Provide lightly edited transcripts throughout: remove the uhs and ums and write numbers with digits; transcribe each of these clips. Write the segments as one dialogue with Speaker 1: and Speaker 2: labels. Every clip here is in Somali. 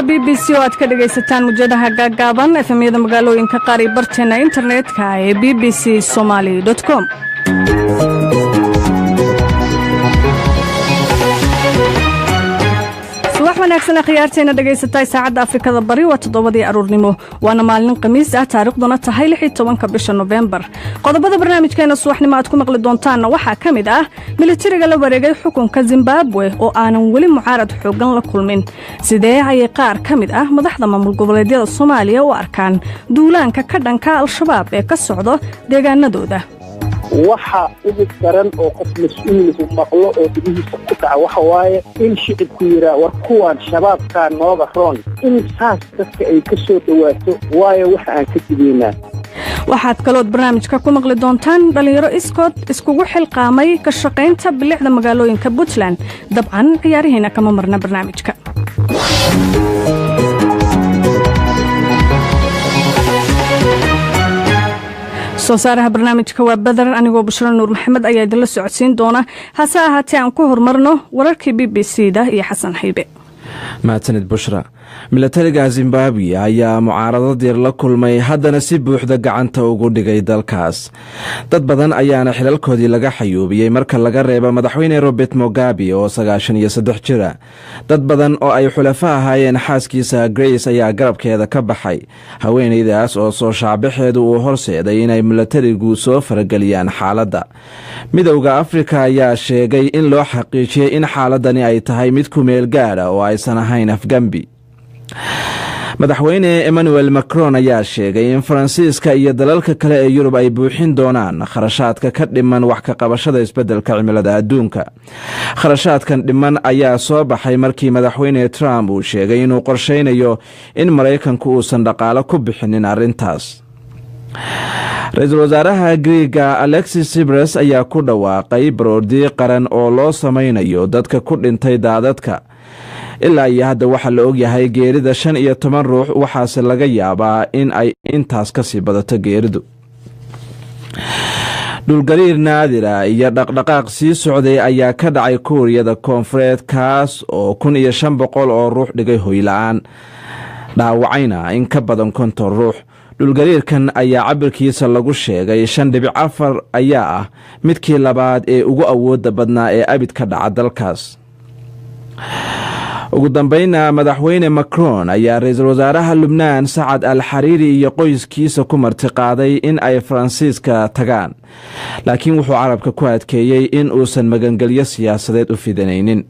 Speaker 1: BBC oo aad ka dhagaysataan mujadaha gaagaaban efemyada magaalooyinka qaar iyo barteena internetka ee bbcsomali.com. wanaagsan khiyaarteena dhageysatay saacada Afrikada Bari waa 7 aroornimo waana maalin Khamiis ah taariikhduna tahay 16 bisha November. Qodobada barnaamijkeena subaxnimo aad ku maqli doontaan waxa kamid ah militariga la wareegay xukunka Zimbabwe oo aanan wali mucaarad xoogan la kulmin. Sidee ay qaar kamid ah madaxda maamul goboleedyada Soomaaliya u arkaan duulaanka ka dhanka Al-Shabaab ee ka socdo deegaanadooda.
Speaker 2: waxa ugu daran oo qof mas'uul ah maqlo oo dibihiisa ku dhaca waxa waaye in shicibku yira war kuwan shabaabka nooga roon in saas dadka ay ka soo dhawaato waaye waxa aan ka dibeynaa.
Speaker 1: waxaad kaloo barnaamijka ku maqli doontaan dhalinyaro iskood iskugu xilqaamay ka shaqaynta bilicda magaalooyinka Puntland dabcan ciyaarihiina kama marna barnaamijka. soosaaraha barnaamijka waa Badar anigoo Bushra Nuur Maxamed ayaa idin la socodsiin doona hase ahaatee aan ku hormarno wararkii BBC-da iyo Xasan Xiibe.
Speaker 3: maatanid Bushra militariga Zimbabwe ayaa mucaaradad yar la kulmay haddana si buuxda gacanta ugu dhigay dalkaas. dad badan ayaana xilalkoodii laga xayuubiyey marka laga reebo madaxweyne Robert Mugabe oo 93 jira. dad badan oo ay xulafo ahaayeen xaaskiisa Grace ayaa garabkeeda ka baxay. haweeneydaas oo soo shaabaxeedu uu horseeday inay militarigu soo farageliyaan xaaladda. midowga Afrika ayaa sheegay in loo xaqiijiyay in xaaladani ay tahay mid ku meel gaar ah oo aysan ahayn afgambi. madaxweyne Emmanuel Macron ayaa sheegay in Faransiiska iyo dalalka kale ee Yurub ay buuxin doonaan kharashaadka ka dhiman wax ka qabashada isbeddelka cimilada adduunka. kharashaadkan dhiman ayaa soo baxay markii madaxweyne Trump uu sheegay inuu qorsheynayo in Mareykanku uusan dhaqaale ku bixinin arrintaas. Ra'iisul wasaaraha Greega Alexis Tsipras ayaa ku dhawaaqay baroordi qaran oo loo sameynayo dadka ku dhintay daadadka. ilaa iyo hadda waxa la og yahay geerida 15 ruux waxaase laga yaabaa in ay intaas ka sii badato geeridu. dhulgariir naadira iyo dhaqdhaqaaq sii socday ayaa ka dhacay Kuuriyada Koonfureed kaas oo 1500 oo ruux dhigay hoy la'aan dhaawacayna in ka badan 50 ruux. dhulgariirkan ayaa cabirkiisa lagu sheegay 5.4 ayaa ah midkii labaad ee ugu awoodda badnaa ee abid ka dhaca dalkaas. ugu dambayna madaxweyne Macron ayaa ra'iisul wasaaraha Lubnaan Saad al-Hariri iyo qoyskiisa ku martiqaaday in ay Faransiiska tagaan laakiin wuxuu carabka ku adkeeyay in uusan magangelyo siyaasadeed u fidanaynin.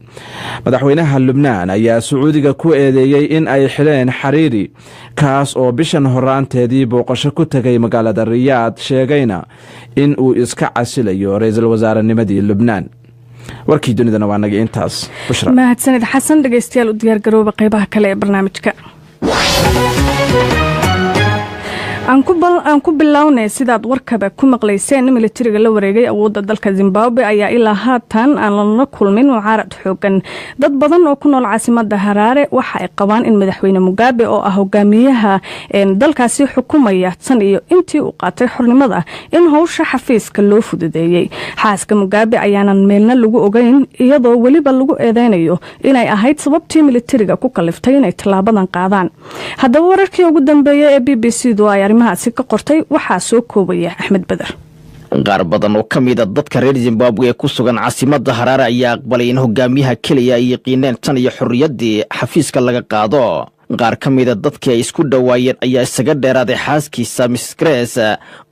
Speaker 3: madaxweynaha Lubnaan ayaa Sacuudiga ku eedeeyay in ay xileen Hariri kaas oo bishan horaanteedii booqasho ku tagay magaalada Riyadh sheegayna in uu iska casilayo ra'iisul wasaaranimadii Lubnaan. warkii dunidana waa naga intaas. Bushra
Speaker 1: mahadsanid Xasan dhageystayaal u diyaar garooba qaybaha kale ee barnaamijka. aan ku bilownay sidaad warkaba ku maqlayseen militariga la wareegay awoodda dalka Zimbabwe ayaa ilaa haatan aan la kulmin mucaarad xoogan. dad badan oo ku nool caasimadda Harare waxa ay qabaan in madaxweyne Mugabe oo ah hogaamiyaha dalkaasi xukuumaya tan iyo intii uu qaatay xornimada in hawsha xafiiska loo fududeeyay. xaaska Mugabe ayaanan meelna lagu ogeyn iyadoo waliba lagu eedeynayo inay ahayd sababtii militariga ku kaliftay inay talaabadan qaadaan. haddaba wararkii ugu dambeeyay ee BBC-du ay arrimahaasi ka qortay waxaa soo koobaya Axmed Badar.
Speaker 4: qaar badan oo ka mid ah dadka reer Zimbabwe ee ku sugan caasimadda Harare ayaa aqbalay in hogaamiyaha kaliya ay yaqiineen tan iyo xorriyadii xafiiska laga qaado. qaar ka mid ah dadkii ay isku dhawaayeen ayaa isaga dheeraaday xaaskiisa Miss Grace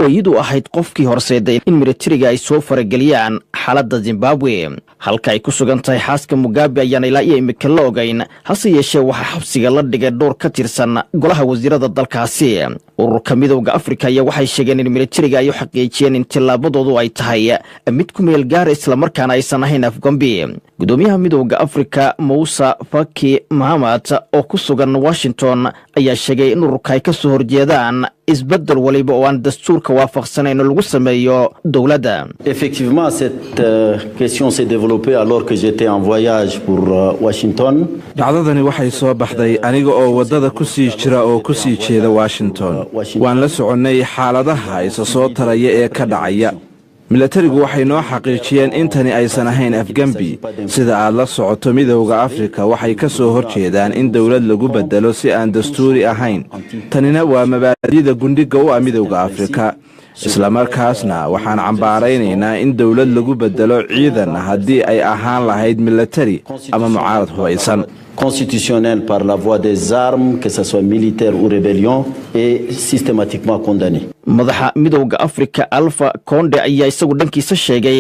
Speaker 4: oo iyadu ahayd qofkii horseeday in militariga ay soo farageliyaan xaaladda Zimbabwe. halka ay ku sugan tahay xaaska Mugabe ayaan ilaa iyo imika la ogeyn hase yeeshee waxaa xabsiga la dhigay dhowr ka tirsan golaha wasiirada dalkaasi. ururka midowga Afrika ayaa waxay sheegeen in militariga ay u xaqiijiyeen in tillaabadoodu ay tahay mid ku meel gaar isla markaana aysan ahayn afgambi. gudoomiyaha midowga Afrika Moussa Faki Mahamat oo ku sugan Washington ayaa sheegay in ururka ay ka soo horjeedaan isbedel waliba oo aan dastuurka waafaqsanayn lagu sameeyo dawladda.
Speaker 5: Effectivement cette question s'est développée alors que j'étais en voyage pour Washington.
Speaker 3: dhacdadani waxay soo baxday aniga oo wadada ku sii jira oo ku sii jeeda Washington. waan la soconay xaaladaha isa soo taraya ee ka dhacaya. milatarigu waxay noo xaqiijiyeen in tani aysan ahayn afgembi. sida aad la socoto midowda afrika waxay ka soo horjeedaan in dowlad lagu bedelo si aan dastuuri ahayn. tanina waa mabaadi'da gundhiga u ah midowda afrika. isla markaasna waxaan cambaaraynaynaa in dowlad lagu bedelo ciidan haddii ay ahaan lahayd milatari ama mucaarad hubaysan.
Speaker 5: constitutionnel par la voie des armes, que ce soit militaire ou rébellion, est systématiquement condamné.
Speaker 4: madaxa midowda afrika Alpha Conde ayaa isagu dhankiisa sheegay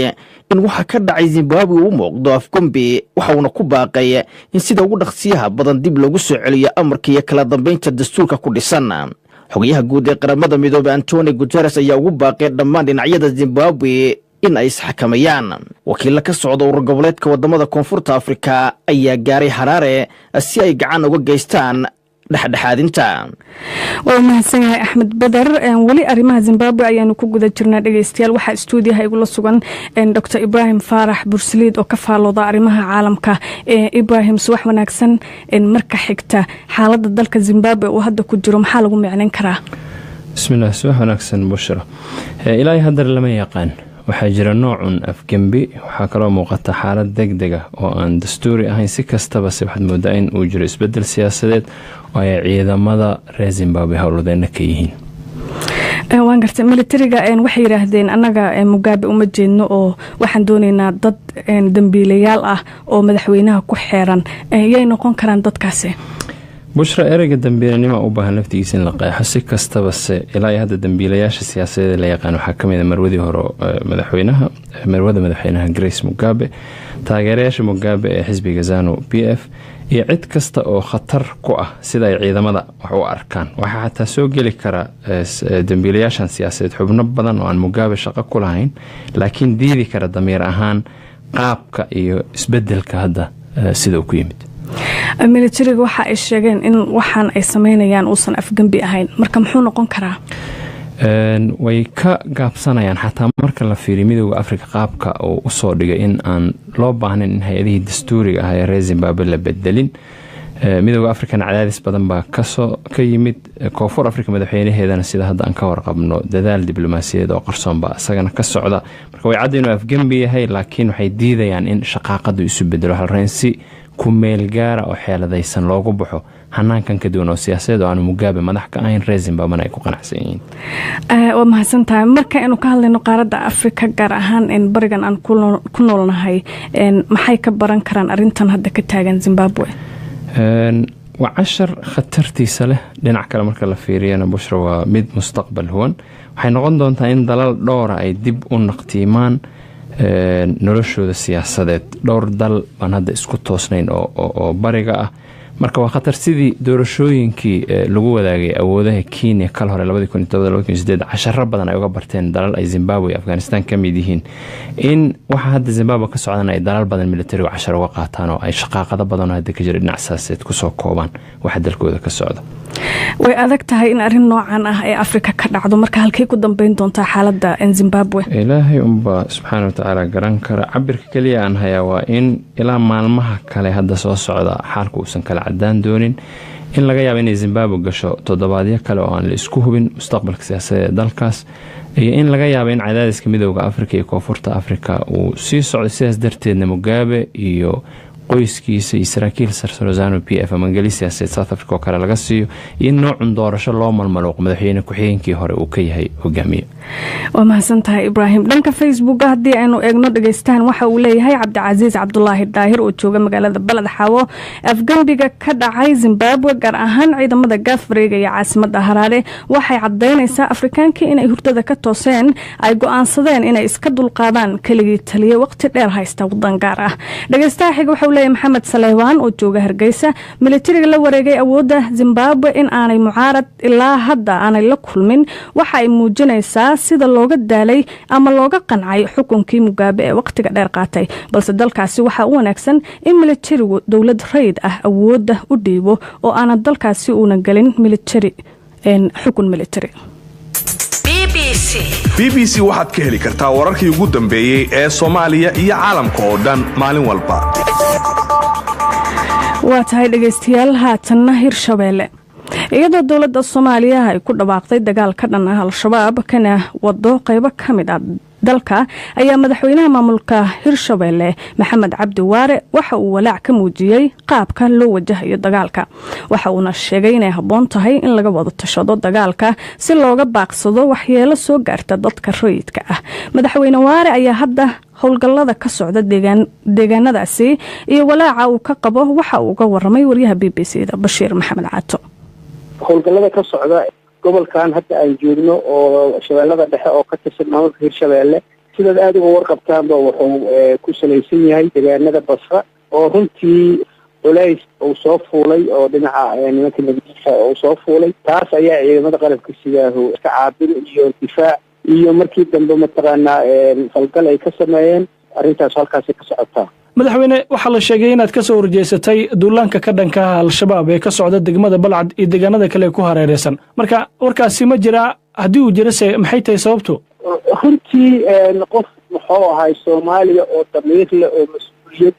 Speaker 4: in waxa ka dhacay Zimbabwe uu muuqdo afgembi, waxauna ku baaqay in sida ugu dhaqsiyaha badan dib loogu soo celiyo amarka iyo kala dambeynta dastuurka ku dhisan. xogayaha guud ee qaramada midoobay Antonio Guterres ayaa ugu baaqay dhammaan dhinacyada Zimbabwe in ay isxakamayaan. wakiilla ka socda urur goboleedka wadamada koonfurta Afrika ayaa gaaray Harare si ay gacan uga geystaan dhexdhexaadinta.
Speaker 1: waa mahadsan yahay Axmed Badar. wali arrimaha Zimbabwe ayaanu ku guda jirnaa dhageystayaal. waxaa stuudiyaha igula sugan Dr. Ibrahim Faarax Bursaliid oo ka faalooda arrimaha caalamka. Ibrahim, subax wanaagsan. marka xigta xaaladda dalka Zimbabwe oo hadda ku jiro maxaa lagu micnayn karaa?
Speaker 6: bismillaah, subax wanaagsan Bushra. ilaahay hadda lama yaqaan. waxaa jira noocun afgembi, waxaa kaloo muuqata xaalad degdeg ah oo aan dastuuri ahayn. si kastaba se waxaad moodaa in uu jiro isbedel siyaasadeed oo ay ciidamada reer Zimbabwe howlwadeenna ka yihiin.
Speaker 1: waan gartay. militariga waxay yiraahdeen annaga Mugabe uma jeedno oo waxaan doonaynaa dad dambiilayaal ah oo madaxweynaha ku xeeran. yay noqon karaan dadkaasi?
Speaker 6: bushra, ereyga dambiilanimo u baahan laftigiisa in la qeexo. si kastaba se ilaa hadda dambiilayaasha siyaasadeed la yaqaan waxaa ka mid ah marwadii hore marwada madaxweynaha Grace Mugabe, taageerayaasha Mugabe ee xisbiga ZANU PF, iyo cid kasta oo khatar ku ah sida ay ciidamada wax u arkaan. waxaa xataa soo geli kara dambiilayaashan siyaasadeed xubno badan oo aan Mugabe shaqo ku lahayn laakiin diidi kara damiir ahaan qaabka iyo isbedelka hadda sida uu ku yimid.
Speaker 1: militariga waxa ay sheegeen in waxaan ay sameynayaan uusan afgembi ahayn. marka muxuu noqon karaa?
Speaker 6: way ka gaabsanayaan xataa marka la fiiriyo midowda Afrika qaabka uu u soo dhigay in aan loo baahnayn in hay-adihii dastuuriga ah ee reer Zimbabwe la bedelin. midowda Afrikana cadaadis badan baa ka yimid. koonfur Afrika madaxweynaheedana sida hadda aan ka warqabno dadaal diblomaasiyadeed oo qarsoon baa isagana ka socda. marka way cadda inuu afgembi yahay laakiin waxay diidayaan in shaqaaqadu isu bedelo halreynsi ku meel gaara oo xeeladaysan loogu baxo hanaankan ka duwan oo siyaasadeed oo aan Mugabe madax ka ahayn reer Zimbabwe ay ku qanacsan yihiin.
Speaker 1: waa mahadsantahay. marka inuu ka hadlayno qaaradda Afrika gaar ahaan in barigan aan ku noolnahay maxay ka baran karaan arrintan hadda ka taagan Zimbabwe?
Speaker 6: waa cashar khatartiisa leh. dhinac kale marka la fiiriyana Bushra waa mid mustaqbal huwan. waxay noqon doontaa in dalal dhowra ay dib u naqtiimaan noloshooda siyaasadeed. dhowr dal baan hadda isku toosnayn oo bariga ah. marka waa khatar sidii doorashooyinkii lagu wadaagay awoodaha Kenya kal hore 2017 casharo badan ay uga barteen dalal ay Zimbabwe iyo Afghanistan ka mid yihiin. in waxa hadda Zimbabwe ka socdaan ay dalal badan military oo casharo uga qaataan oo ay shaqaaqada badan hadda ka jira dhinac siyaasadeed ku soo koobaan waxa dalkooda ka socda.
Speaker 1: way adag tahay in arrin noocan ah ee Afrika ka dhacdo. marka halkay ku dambeyn doontaa xaaladda Zimbabwe?
Speaker 6: ilaahay umba subxaanahu wa ta'aala garan kara. cabirka kaliya aan hayaa waa in ilaa maalmaha kale hadda soo socda xaalku uusan kala cadaan doonin. in laga yaabo inay Zimbabwe gasho toddobaadyo kale oo aan la isku hubin mustaqbalka siyaasadeed ee dalkaas, iyo in laga yaabo in cadaadiska midowda Afrika iyo koonfurta Afrika uu sii socdo. sidaas darteedna Mugabe iyo qoyskiisa iyo saraakiil sarsaro ZANU PF ama Ingiriisiga South Africa oo kale laga siiyo in noocun doorasho loo malmaluuq madaxweyne ku-xigeenkii hore uu ka yahay hogaamiye.
Speaker 1: waa mahadsantahay Ibrahim. dhanka Facebook haddii aynu eegno dhageystahan waxa uu leeyahay Cabdicasiis Cabdulaahi Daahir oo jooga magaalada Balad Xawo. afgembiga ka dhacay Zimbabwe gaar ahaan ciidamada gaafwareega iyo caasimadda Harare waxay cadeynaysaa Afrikaankii inay hurdada ka tooseen ay go'aansadeen inay iska dulqaadaan keligii taliye waqti dheer haysta wadan gaar ah. dhageystaha xiga waxa Maxamed Saleywan oo jooga Hargeysa. militariga la wareegay awoodda Zimbabwe in aanay mucaarad ilaa hadda aanay la kulmin waxa ay muujinaysaa sida looga daalay ama looga qancay xukunkii Mugabe ee waqtiga dheer qaatay. balse dalkaasi waxa u wanaagsan in militarigu dowlad rayd ah awoodda u dhiibo oo aan dalkaasi una galin militari xukun militari.
Speaker 7: BBC waxaad ka heli kartaa wararkii ugu dambeeyay ee Soomaaliya iyo caalamka oo dhan maalin walba.
Speaker 1: waa tahay dhageystayaal haatanna Hirshabeelle. iyadoo dowladda Soomaaliya ay ku dhawaaqday dagaal ka dhan ah Al-Shabaab kana wado qaybo ka mid ah dalka ayaa madaxweynaha maamulka Hirshabelle Maxamed Cabdi Waare waxa uu walaac ka muujiyay qaabka loo wajahayo dagaalka. Waxa uuna sheegay inay habboon tahay in laga wada tashado dagaalka si looga baaqsado waxyeelo soo gaarta dadka rayidka ah. Madaxweyne Waare ayaa hadda howlgallada ka socda deegaanadaasi iyo walaaca uu ka qabo waxa uu uga waramay wariyaha BBC-da Bashiir Maxamed Caato.
Speaker 2: howlgallada ka socda gobolkan hadda aan joogno oo shabeellada dhexe oo ka tirsan maamulka Hirshabelle sidaad aad uga warqabtaanba wuxuu ku salaysan yahay deegaanada Basra oo runtii culays uu soo fuulay oo dhinaca nimanka nabadiisa uu soo fuulay. taas ayaa ciidamada qalabka sida iska caabin iyo difaac iyo markii dambe mataqaanaa falgal ay ka sameeyeen. arrintaas halkaas ka socotaa.
Speaker 8: madaxweyne waxaa la sheegay inaad ka soo horjeesatay duulaanka ka dhanka ah al-shabaab ee ka socda degmada Balcad iyo deegaanada kale ku hareeraysan. marka warkaasi ma jira, haddii uu jirase maxay tahay sababtu?
Speaker 2: runtii qof muxuu ahay Soomaaliya oo damiir leh oo mas'uuliyad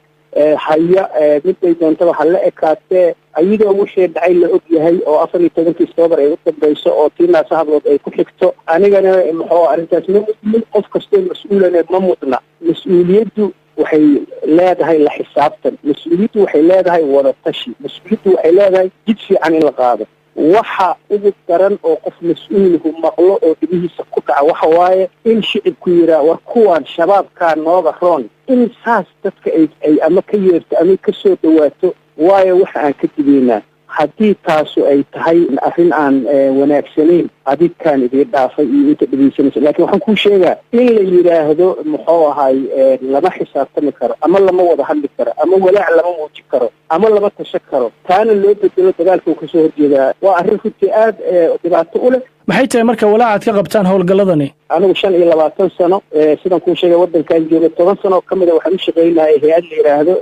Speaker 2: haya miday doontaba ha la ekaatee ayadoo wixii dhacay la og yahay oo 14 October ay u dambayso oo tiinaas hablood ay ku xigto. anigana muxuu arrintaas ma mudmin, qof kastoo mas'uulane ma mudna. mas'uuliyaddu waxay leedahay la xisaabtan, mas'uuliyaddu waxay leedahay wada tashi, mas'uuliyaddu waxay leedahay jid fiican in la qaado. waxa ugu daran oo qof mas'uulku maqlo oo dhibihiisa ku dhaca waxa waaye in shicibku yiraa war kuwan shabaabka nooga roon in saas dadka ay ama ka yeerto ama ka soo dhawaato waayo waxa aan ka dibeynaa. haddii taasu ay tahay arrin aan wanaagsanayn adidkaan idin dhaafay iyo inta dhibeysanaysa. laakiin waxaan kuu sheegaa in la yidhaahdo muxuu ahay lama xisaabtami karo ama lama wada hadli karo ama walaac lama muujin karo ama lama tashan karo, taana loo bedelo dagaalka uu kasoo horjeedaa. waa arrin runtii aad dhibaato u leh.
Speaker 8: maxay tahay marka walaacaad ka qabtaan howlgalladani?
Speaker 2: anigu 25 sano sidaan kuu sheegay waddankan jooga 10 sano kamid waxaan u shaqeynahay hay'ad la yiraahdo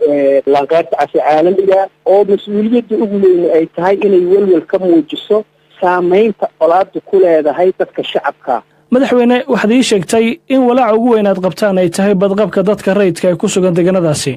Speaker 2: Lanqayrta Cas Caalamiga oo mas'uuliyadda ugu weyn ay tahay inay welwel ka muujiso saameynta colaaddu ku leedahay dadka shacabka.
Speaker 8: madaxweyne waxaad ii sheegtay in walaaca ugu weyn aad qabtaan ay tahay badqabka dadka rayidka ee ku sugan deegaanadaasi.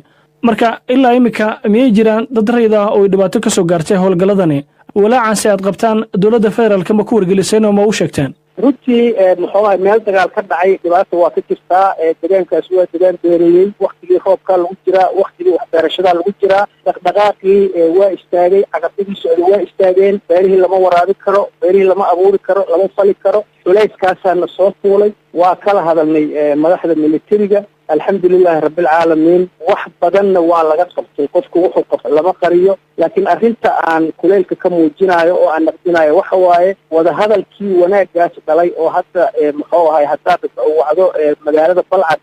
Speaker 8: marka ilaa imika miyay jiraan dad rayid ah oo dhibaato ka soo gaartay howlgalladani? walaacaasi aad qabtaan dowladda federaalka ma ku wargeliseen oo ma u sheegteen?
Speaker 2: runtii muxuu ahay meel dagaal ka dhacay dhibaato waa ka jirtaa. deegaankaas waa deegaan beerayey, waktigii roobkaa lagu jiraa, waktigii waxbeerashadaa lagu jiraa. dhaqdhaqaaqii waa istaagay, caqabadii socda waa istaageen. beerihii lama waraabi karo, beerihii lama abuuri karo, lama fali karo. culayskaasaana soo fuulay. waa kala hadalnay madaxda militariga. alxamdulilaahi rabbilcaalamiin wax badanna waa laga qabtay. qofku wuxuu qabta lama qariyo, laakiin arrinta aan kuleylka ka muujinayo oo aan naqdinayo waxa waaye wadahadalkii wanaaggaas dhalay oo hadda muxuu ahay haddaad wacdo magaalada Balcad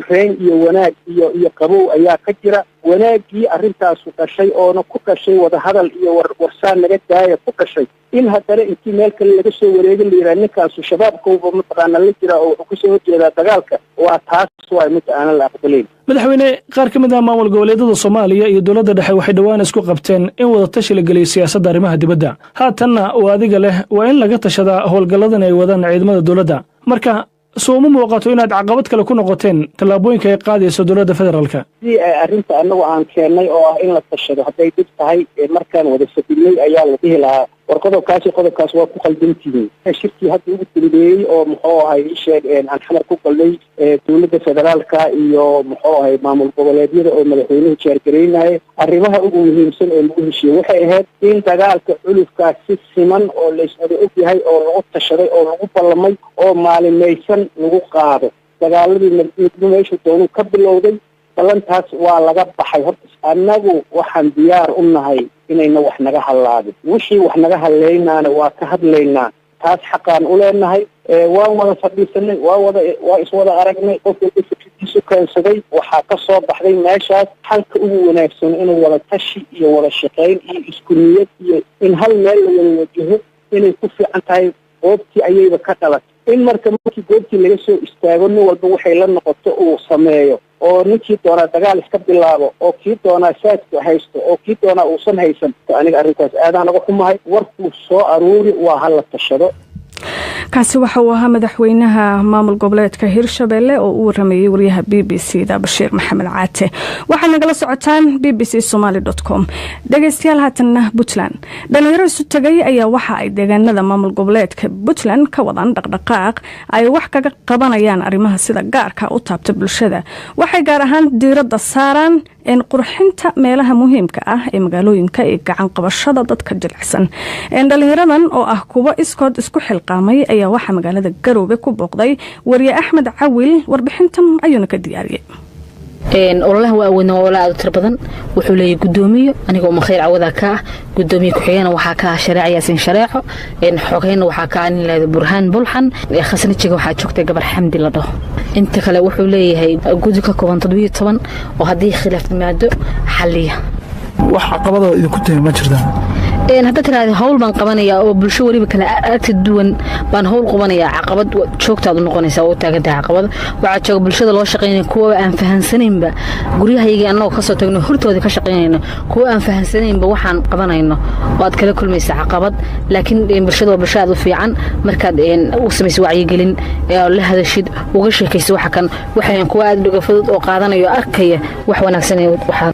Speaker 2: reyn iyo wanaag iyo qabow ayaa ka jira. wanaaggii arrintaasu dhashay oona ku dhashay wadahadal iyo warsaan naga daaya ku dhashay in haddana intii meel kale laga soo wareegin la yidhaha ninkaasu shabaabkauba mataqaana la jira oo wuxuu kasoo horjeedaa dagaalka. waa taas waay mid aanan la aqbalayn.
Speaker 8: madaxweyne, qaar ka mid ah maamul goboleedyada Soomaaliya iyo dowladda dhexe waxay dhawaan isku qabteen in wada tashi la geliyo siyaasadda arrimaha dibadda. haatanna waa adiga leh waa in laga tashadaa howlgalladan ay wadaan ciidamada dowladda. marka soo ma muuqato inaad caqabad kale ku noqoteen tallaabooyinka ay qaadayso dowladda federaalka?
Speaker 2: si arrinta anagu aan keennay oo ah in la tashado hadday dib tahay markaan wada fadilay ayaa la dhihi lahaa war qodobkaas waa ku qaldantihiin. shirkii hadda ugu dambeeyey oo muxuu ahay sheeg aan xamar ku galnay dowladda federaalka iyo muxuu ahay maamul goboleedyada oo madaxweynuhu jeergareynayay. arrimaha ugu muhiimsan ee lagu heshiiyey waxay ahayd in dagaalka culufkaas si siman oo layswada og yahay oo lagu tashaday oo lagu ballamay oo maalimaysan lagu qaado. dagaaladii midba meeshu doonu ka bilowday. ballantaas waa laga baxay. horta annagu waxaan diyaar u nahay inayna wax naga hadlaadin. wixii wax naga hadlaynaana waa ka hadlaynaa. taas xaqaan u leenahay. waan wada fadhiisanay, waa iswada aragnay. qof walba fikradiisu keensaday. waxaa ka soo baxday meeshaas xalka ugu wanaagsan inuu wada tashi iyo wada shaqayn iyo isku niyad iyo in hal meel la wada wajaho inay ku fiican tahay. goobtii ayayba ka dhalatay in markii goobtii laga soo istaago nin walba waxay la noqoto uu sameeyo oo ninkii doonaa dagaal iska bilaabo oo kii doonaa saadku haysto oo kii doonaa uusan haysan. aniga arrintaas aadaan uga xumahay. warkuu soo aruuri waa hala tashado.
Speaker 1: kaasi waxa uu ahaa madaxweynaha maamul goboleedka Hirshabelle oo uu waramayay wariyaha BBC da Bashiir Maxamed Caate. waxaad nagala socotaan bbcsomali.com. dhageystayaal haatanna Puntland. dhalinyaro isu tagay ayaa waxa ay deegaanada maamul goboleedka Puntland ka wadaan dhaqdhaqaaq ay wax kaga qabanayaan arrimaha sida gaarka u taabta bulshada. waxay gaar ahaan diiradda saaraan in qurxinta meelaha muhiimka ah ee magaalooyinka ee gacan qabashada dadka jilicsan. dhalinyaradan oo ah kuwa iskood isku xilqaamay ayaa waxa magaalada Garowe ku booqday wariye Axmed Cawil. warbixintan ayuuna ka diyaariyay.
Speaker 9: ololaha waa weyn oo aad u tir badan wuxuu leeyahay gudoomiye anigoo ma khayr cawada ka gudoomiye ku xigeenna waxa ka shariicaysan shariico xogayna waxa ka aan leeyahay Burhaan Bulxan khasnajiga waxa joogtay gabar Xamdi la dhaho inta kale wuxuu leeyahay gudi ka kooban 17 oo hadii khilaaf yimaado xalliya
Speaker 10: wax caqabado idinku tahay ma jirtaa
Speaker 9: hadda tiraahdo hawl baan qabanaya oo bulsho wariba kala aad duwan baan hawl qabanaya caqabad joogtaad u noqonaysa oo taageerta caqabad waxa joog bulshada loo shaqeynay kuwa aan fahansaneenba guriyahayga annoo ka soo tagno hortooda ka shaqeynayno kuwa aan fahansaneenba waxaan qabanayno waad kala kulmaysaa caqabad laakiin bulshada waa bulshada u fiican markaad u sameysay wacyi gelin la hadashid uga sheekayso waxa kan waxaan kuwa aad uga fudud oo qaadanayo arkaya wax wanaagsan ee waxa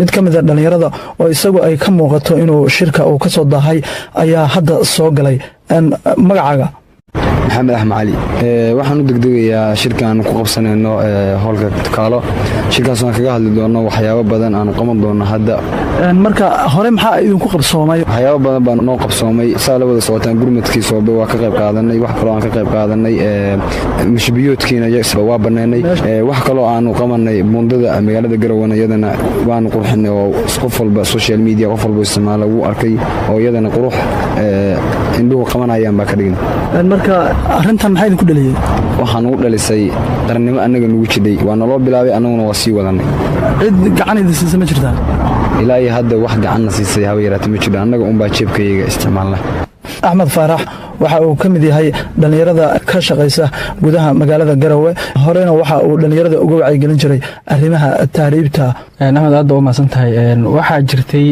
Speaker 10: mid ka mid ah dhalinyarada oo isagu ay ka muuqato inuu shirka uu ka soo daahay ayaa hadda soo galay magacaaga
Speaker 11: maxamed axmed cali waxaan u degdegayaa shirkan ku qabsanayno howlka kaalo shirkaas aan kaga hadli doono waxyaabo badan aan qaban doono hadda
Speaker 10: marka hore maxaa idinku qabsoomay
Speaker 11: waxyaabo badan baan noo qabsoomay saala wada socotaan gurmadkii soobe waa ka qayb qaadanay wax kale aan ka qayb qaadanay mashbiyoodkiina waa baneynay wax kale aan qabanay bundada magaalada Garowe iyadana waan qurxinay oo qof walba social media qof walba isticmaalo uu arkay oo iyadana qurux indhuhu qabanayaan baa ka dhigin
Speaker 10: marka arintan maxay idinku dhaliyay
Speaker 11: waxaan u dhalisay qarnimo anaga nagu jiday waa naloo bilaabay anaguna waa sii wadanay
Speaker 10: cid gacan idin siisay ma jirtaa
Speaker 11: ilaa hadda wax gacan siisay haba yaraatay ma jiro anaga baa jeebkayga isticmaalna
Speaker 10: Axmed Faarax waxa uu ka mid yahay dhalinyarada ka shaqeysa gudaha magaalada Garowe horena waxa uu dhalinyarada uga wacyi gelin jiray arrimaha taariibta
Speaker 8: Axmed aad u maasantahay waxa jirtay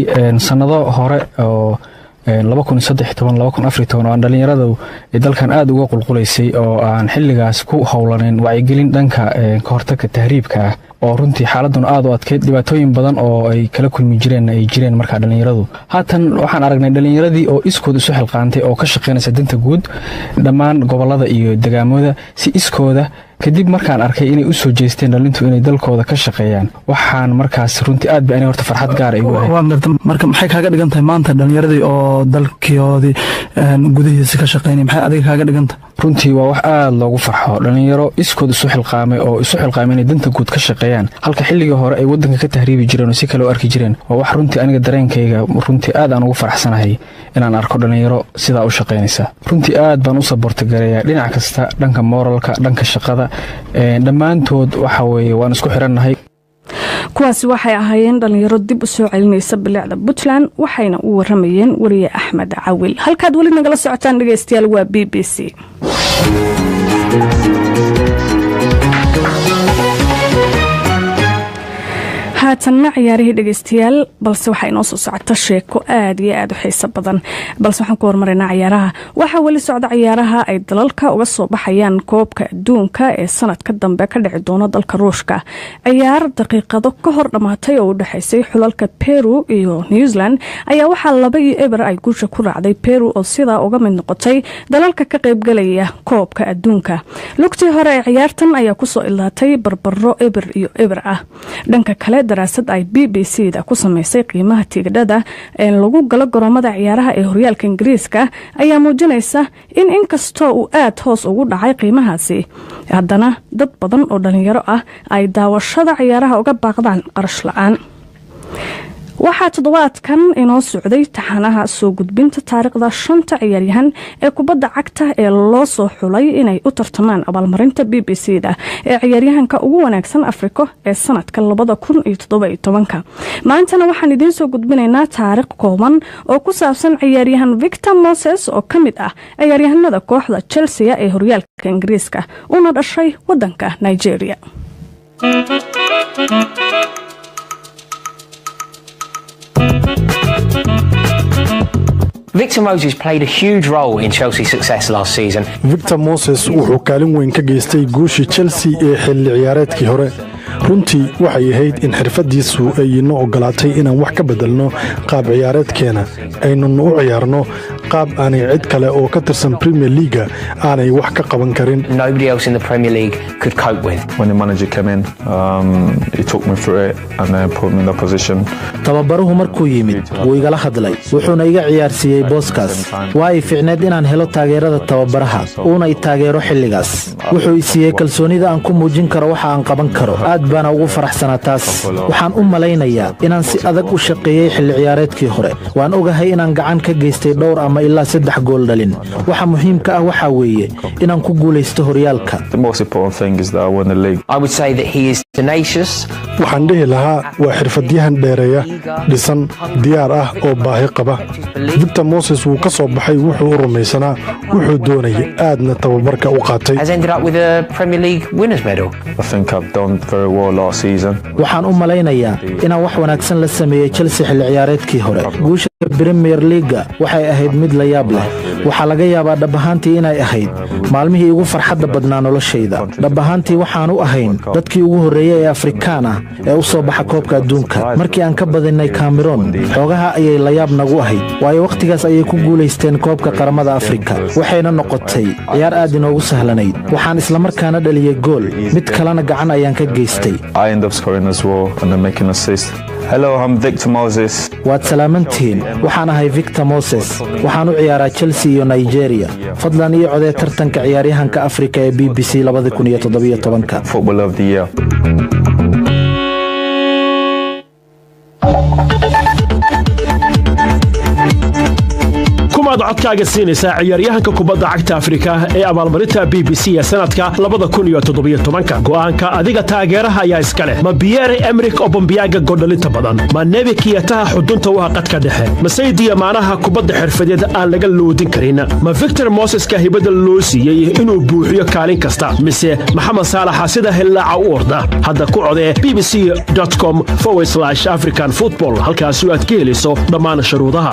Speaker 8: sanado hore oo 2013 oo dhalinyaradu dalkan aad uga qulqulaysay oo aan xilligaas ku howlaneen wacyigelin dhanka ka hortagga tahriibka ah oo runtii xaaladuna aad u adkeyd dhibaatooyin badan oo ay kala kulmi jireen marka dhalinyaradu haatan waxaan aragnay dhalinyaradii oo iskood isu xilqaantay oo ka shaqeynaysa danta guud dhammaan gobolada iyo deegaamada si iskooda kadib markaan arkay inay u soo jeesteen dhalintu inay dalkooda ka shaqeeyaan waxaan markaas runtii aad baa inay horta farxad gaar ay u ahayd
Speaker 10: marka maxay kaaga dhigan tahay maanta dhalinyaradii oo dalkoodii gudihiisa ka shaqeynay maxay adiga kaaga dhigan tahay
Speaker 8: runtii waa wax aad loogu farxo dhalinyaro iskood isu xilqaamay oo isu xilqaamay inay danta guud ka shaqeeyaan halka xilligii hore ay wadanka ka tahriibi jireen oo si kale u arki jireen waa wax runtii aniga dareenkayga runtii aad aan ugu faraxsanahay inaan arko dhalinyaro sidaa u shaqeynaysa runtii aad baan u saboorta gareeyaa dhinac kasta dhanka moralka dhanka shaqada dhammaantood waxa weeye waan isku xirannahay
Speaker 1: kuwaasi waxay ahaayeen dhalinyaro dib u soo celinaysa bilicda Puntland waxayna u waramayeen wariye Axmed Cawil halkaad wali nagala socotaan dhageystayaal waa BBC haatanna ciyaarihii dhageystayaal balse waxaa inoo soo socota sheeko aad iyo aad u xiiso badan balse waxaan ku hormaraynaa ciyaaraha waxaa weli socda ciyaaraha ay dalalka uga soo baxayaan koobka adduunka ee sanadka dambe ka dhici doona dalka Ruushka ciyaar daqiiqado ka hor dhamaatay oo u dhaxaysay xulalka Peru iyo New Zealand ayaa waxaa 2-0 ay guusha ku raacday Peru oo sidaa uga mid noqotay dalalka ka qayb galaya koobka adduunka lugtii hore ee ciyaartan ayaa ku soo ilaatay barbaro eber iyo eber ah dhanka kale daraasad ay BBC da ku sameysay qiimaha tigidhada ee lagu galo garoomada ciyaaraha ee horyaalka Ingiriiska ayaa muujinaysa in inkastoo uu aad hoos ugu dhacay qiimahaasi haddana dad badan oo dhalinyaro ah ay daawashada ciyaaraha uga baaqdaan qarash la'aan waxaa toddobaadkan inoo socday taxanaha soo gudbinta taariikhda 5 ciyaaryahan ee kubadda cagta ee loo soo xulay inay u tartamaan abaalmarinta BBC da ee ciyaaryahanka ugu wanaagsan Afrika ee sanadka 2017 maantana waxaan idiin soo gudbinaynaa taariikh kooban oo ku saabsan ciyaaryahan Victor Moses oo kamid ah ciyaaryahanada kooxda Chelsea ee horyaalka Ingiriiska una dhashay wadanka Nigeria
Speaker 12: Victor Moses played a huge role in Chelsea's success last season.
Speaker 13: Victor Moses wuxuu kaalin weyn ka geystay guushii Chelsea ee xilli ciyaareedkii hore. runtii waxay ahayd in xirfadiisu ay inoo ogolaatay inaan wax ka bedelno qaab ciyaareedkeena aynuna u ciyaarno qaab aanay cid kale oo ka tirsan Premier League aanay wax ka qaban karin.
Speaker 12: Nobody else in the Premier League could cope with.
Speaker 14: When the manager came in, he took me through it and then put me in the position.
Speaker 15: tababaruhu markuu yimid wuu igala hadlay wuxuuna iga ciyaarsiiyey booskaas waa fiicneed inaan helo taageerada tababaraha uuna i taageero xilligaas wuxuu i siiyey kalsoonida aan ku muujin karo waxa aan qaban karo aad baan ugu faraxsanaa taas waxaan u malaynayaa inaan si adag u shaqeeyay xilli ciyaareedkii hore waan ogahay inaan gacan ka geystay dhowr ama ilaa 3 gool dhalin waxa muhiimka ah waxa weeye inaan ku guuleysto horyaalka.
Speaker 14: The most important thing is that I won the league.
Speaker 12: I would say that he is tenacious.
Speaker 13: waxaan dhihi lahaa waa xirfadyahan dheereeya dhisan diyaar ah oo baahi qaba. Victor Moses wuu ka soo baxay wuxuu u rumaysanaa wuxuu doonayay aadna tababarka u qaatay.
Speaker 12: Has ended up with a Premier League winners medal.
Speaker 14: I think I've done very well last season.
Speaker 15: waxaan u malaynayaa inaan wax wanaagsan la sameeyay Chelsea xilli ciyaareedkii hore guusha Premier League waxay ahayd mid la yaab leh waxa laga yaabaa dhab ahaantii inay ahayd maalmihii ugu farxadda badnaa noloshayda dhab ahaantii waxaan u ahayn dadkii ugu horeeyay ee Afrikaan ah ee u soo baxa koobka adduunka markii aan ka badinay Cameroon xogaha ayay la yaab nagu ahayd waayo waqtigaas ayay ku guuleysteen koobka qaramada Afrika waxayna noqotay ciyaar aad inoogu sahlanayd waxaan isla markaana dhaliyay gool mid kalena gacan ayaan ka geystay.
Speaker 14: I end up scoring as well and then making an assist. Hello, I'm Victor Moses.
Speaker 15: waad salaamantiin waxaan ahay Victor Moses waxaan u ciyaaraa Chelsea iyo Nigeria fadlan iyo codee tartanka ciyaaryahanka Afrika ee BBC 2017
Speaker 14: Football of the Year.
Speaker 16: kumaad codkaaga siinaysaa ciyaaryahanka kubadda cagta Afrika ee abaalmarinta BBC ee sanadka 2017 go'aanka adiga taageeraha ayaa iska leh ma Pierre-Emerick Aubameyang godhalinta badan ma Naby Keita xudunta u qadka dhexe ma Sadio Maanaha kubadda xirfadeed aan laga loodin karin ma Victor Moses ka hibada loo siiyay inuu buuxiyo kaalin kasta mise Mohamed Salah sida hillaaca u orda hadda ku codee bbc.com/African football halkaas aad ka helayso dhammaan shuruudaha.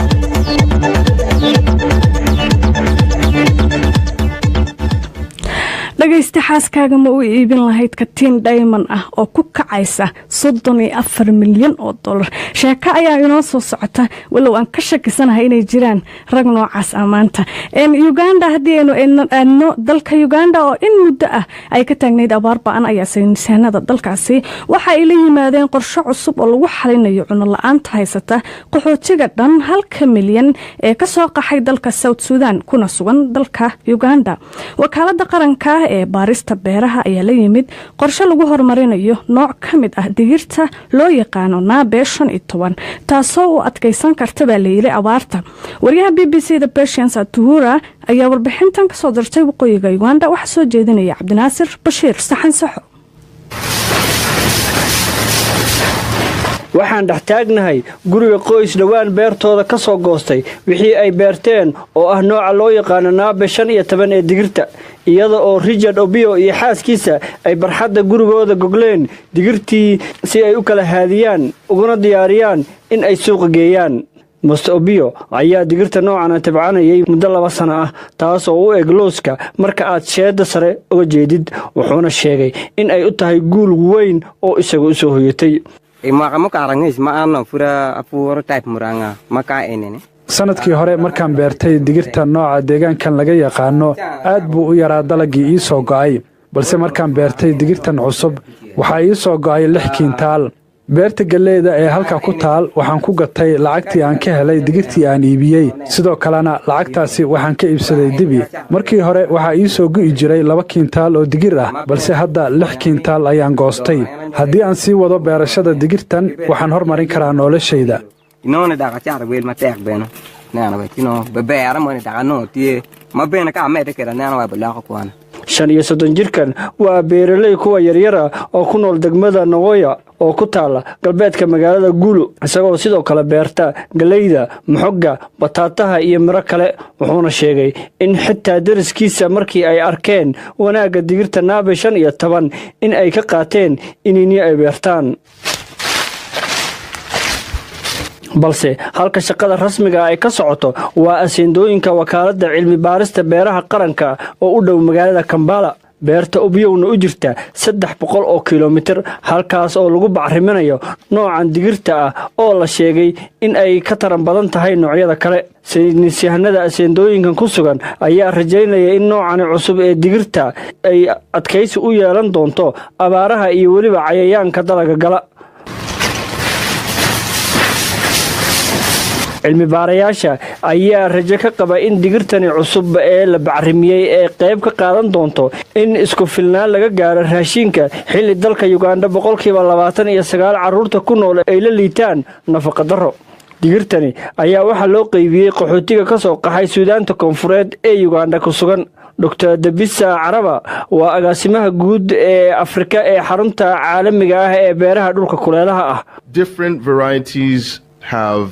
Speaker 1: dhagaysta xaaskaaga ma u iibin lahayd katiin diamond ah oo ku kacaysa $34 milyan sheeko ayaa inoo soo socota walow aan ka shakisanahay inay jiraan rag noocaas maanta Uganda haddii aynu aadno dalka Uganda oo in muddo ah ay ka taagnayd abaar ba'an ayaa saynisaanada dalkaasi waxa ay la yimaadeen qorshe cusub oo lagu xalinayo cunno la'aanta haysata qaxootiga dhan 1 milyan ee ka soo qaxay dalka South Sudan kuna sugan dalka Uganda wakaalada qaranka ee baarista beeraha ayaa la yimid qorshe lagu horumarinayo nooc ka mid ah digirta loo yaqaan Nabe 15 taasoo u adkeysan karta baa la yiri abaarta wariyaha BBC da Patience Atuhura ayaa warbixintan ka soo dirtay waqooyiga Uganda waxa soo jeedinaya Cabdinaasir Bashiir saxan saxo
Speaker 17: waxaan dhex taagnahay guriga qoys dhawaan beertooda ka soo goostay wixii ay beerteen oo ah nooca loo yaqaan Nabe 15 ee digirta iyada oo Richard Obio iyo xaaskiisa ay barxadda gurigooda gogleen digirtii si ay u kala haadiyaan uguna diyaariyaan in ay suuq geeyaan. Mr. Obio ayaa digirta noocan tabcanayay muddo 2 sano ah taas oo u eg looska marka aad sheeda sare uga jeedid wuxuuna sheegay in ay u tahay guul weyn oo isagu u soo hoyatay.
Speaker 18: sanadkii hore markaan beertay digirta nooca deegaankan laga yaqaano aad buu u yaraa dalagii ii soo go'ay balse markaan beertay digirtan cusub waxaa ii soo go'ay 6 kiintaal beerta galleyda ee halka ku taal waxaan ku gatay lacagtii aan ka helay digirtii aan iibiyey sidoo kalena lacagtaasi waxaan ka iibsaday dibi markii hore waxaa ii soo go'i jiray 2 kiintaal oo digir ah balse hadda 6 kiintaal ayaan goostay haddii aan sii wado beerashada digirtan waxaan hormarin karaa noloshayda.
Speaker 19: inoona dhaqaatiir weel ma teeqbeeno naana waytino bebeera ma dhaqano tiye ma beena ka ameed kara naana way balaaqa kuwana
Speaker 17: 35 jirkan waa beeraley kuwa yaryar oo ku nool degmada Nogoya oo ku taala galbeedka magaalada Gulu isagoo sidoo kale beerta galeyda maxogga bataataha iyo miro kale wuxuuna sheegay in xitaa dariskiisa markii ay arkeen wanaaga digirta Nabe 15 in ay ka qaateen inay beertaan. balse halka shaqada rasmiga ay ka socoto waa aseendooyinka wakaaladda cilmi baarista beeraha qaranka oo u dhow magaalada Kampala. beerta Obiyowna u jirta 300 oo kiiloomitir halkaas oo lagu bacriminayo noocan digirta ah oo la sheegay in ay ka taran badan tahay noocyada kale. saynisyahanada aseendooyinkan ku sugan ayaa rajaynaya in noocan cusub ee digirta ay adkaysi u yeelan doonto abaaraha iyo weliba cayayaanka dalagga gala. cilmi baarayaasha ayaa rajo ka qaba in digirtani cusub ee la bacrimiyay ee qayb ka qaadan doonto in isku filnaan laga gaaro raashinka xilli dalka Uganda 29% carruurta ku nool ay la liitaan nafaqa darro. digirtani ayaa waxa loo qaybiyay qaxootiga ka soo qaxay Suudaanta Koonfureed ee Uganda ku sugan. Dr. Dabisa Caraba waa agaasimaha guud ee Afrika ee xarunta caalamiga ah ee beeraha dhulka kuleelaha ah.
Speaker 20: Different varieties have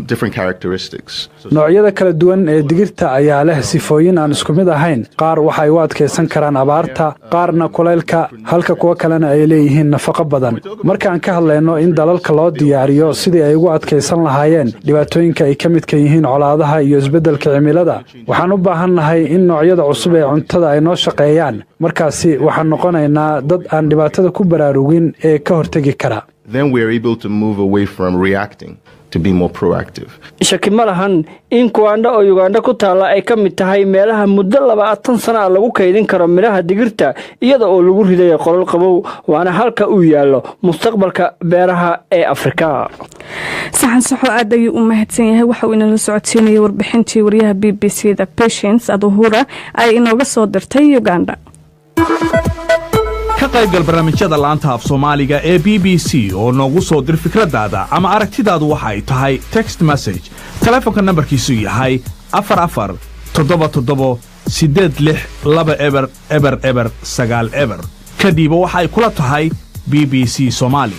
Speaker 20: different characteristics.
Speaker 18: noocyada kala duwan ee digirta ayaa leh sifooyin aan isku mid ahayn. qaar waxay u adkeysan karaan abaarta, qaarna kuleylka, halka kuwa kalena ay leeyihiin nafaqo badan. markaan ka hadlayno in dalalka loo diyaariyo sidii ay ugu adkeysan lahaayeen dhibaatooyinka ay ka midka yihiin colaadaha iyo isbeddelka cimilada, waxaan u baahannahay in noocyada cusub ee cuntada ay noo shaqeeyaan. markaasi waxaan noqonaynaa dad aan dhibaatada ku baraarugin ee ka hortagi kara.
Speaker 20: Then we are able to move away from reacting to be more proactive.
Speaker 17: shaki ma lahan in Kuanda oo Uganda ku taala ay ka mid tahay meelaha muddo 20 sano lagu kaydin karo miraha digirta iyada oo lagu ridayo qolol qabow, waana halka uu yaalo mustaqbalka beeraha ee Afrika.
Speaker 1: saxan saxo aad ayuu u mahadsan yahay. waxa uu inala socodsiinayay warbixintii wariyaha BBC da Patience Aduhura ay inooga soo dirtay Uganda.
Speaker 7: ka qaybgal barnaamijyada laanta af Soomaaliga ee BBC oo noogu soo dir fikradaada ama aragtidaadu waxa ay tahay text message. telefoonka nambarkiisu yahay 4477862000 kadiba waxa ay kula tahay BBC Soomaali.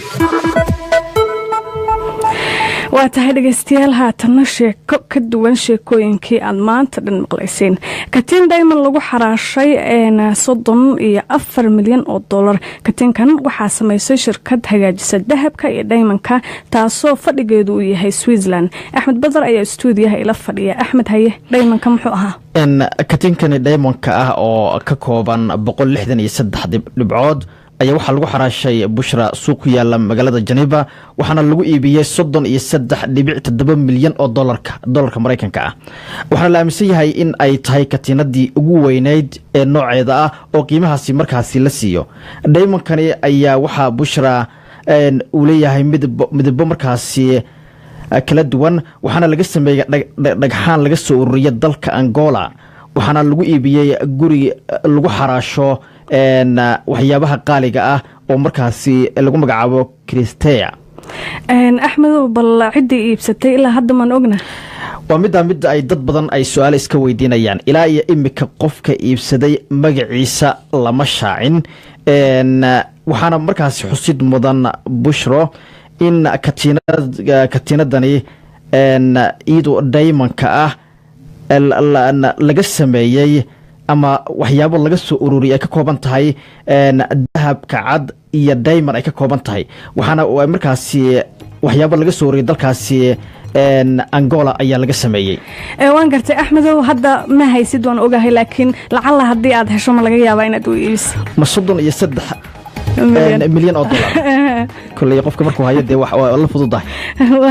Speaker 1: waa tahay dhegeystayaal haatana sheeko ka duwan sheekooyinkii aad maanta dhan maqlayseen. katiin diamond lagu xaraashay 34 milyan oo dollar. katiinkan waxaa samaysay shirkad hagaajisa dahabka iyo diamondka taasoo fadhigeedu uu yahay Switzerland. Axmed Badar ayaa stuudiyaha ila fadhiya. Axmed haye, diamondka muxuu ahaa?
Speaker 4: katiinkani diamondka ah oo ka kooban 163 dhibcood ayaa waxaa lagu xaraashay Bushra suuq ku yaala magaalada Geneva, waxaana lagu iibiyay 33.7 milyan oo dollarka Mareykanka ah. waxaana la aaminsan yahay in ay tahay katiinadii ugu weynayd ee nooceeda ah oo qiimahaasi markaasi la siiyo. diamondkani ayaa waxaa Bushra uu leeyahay midabo markaasi kala duwan, waxaana laga sameeyay dhagxaan laga soo ururiyay dalka Angola, waxaana lagu iibiyay guri lagu xaraasho waxyaabaha qaaliga ah oo markaasi lagu magacaabo Cristea.
Speaker 1: Axmed bal cidii iibsatay ilaa hadda man ogna.
Speaker 4: waa mid ay dad badan ay su'aal iska weydiinayaan. ilaa iyo imika qofka iibsaday magaciisa lama shaacin. waxaana markaasi xusid mudan Bushro in katiinadani iyadoo diamondka ah laga sameeyay ama waxyaabo laga soo ururiyay ay ka kooban tahay dahabka cad iyo diamond ay ka kooban tahay. waxaana markaasi waxyaabo laga soo ururiyay dalkaasi Angola ayaa laga sameeyay.
Speaker 1: waan gartay Axmedow, hadda ma haysid waan ogahay, laakiin lacala haddii aad hesho ma laga yaabaa inaad u iibiso?
Speaker 4: ma 33 milyan oo dollar kulli qofka markuu hayo dee wax la fududahay.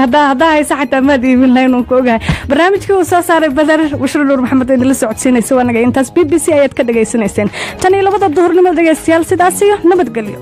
Speaker 1: hadda haysa xataa ma diibin lahayn oo ogahay. barnaamijkii uu soo saaray Badar Bushra Nuur Maxamed ee la socodsiinaysa wanaga intaas BBC ayaad ka dhageysanayseen. tan iyo 2 duhurnimo dhageystayaal, sidaas iyo nabadgelyo.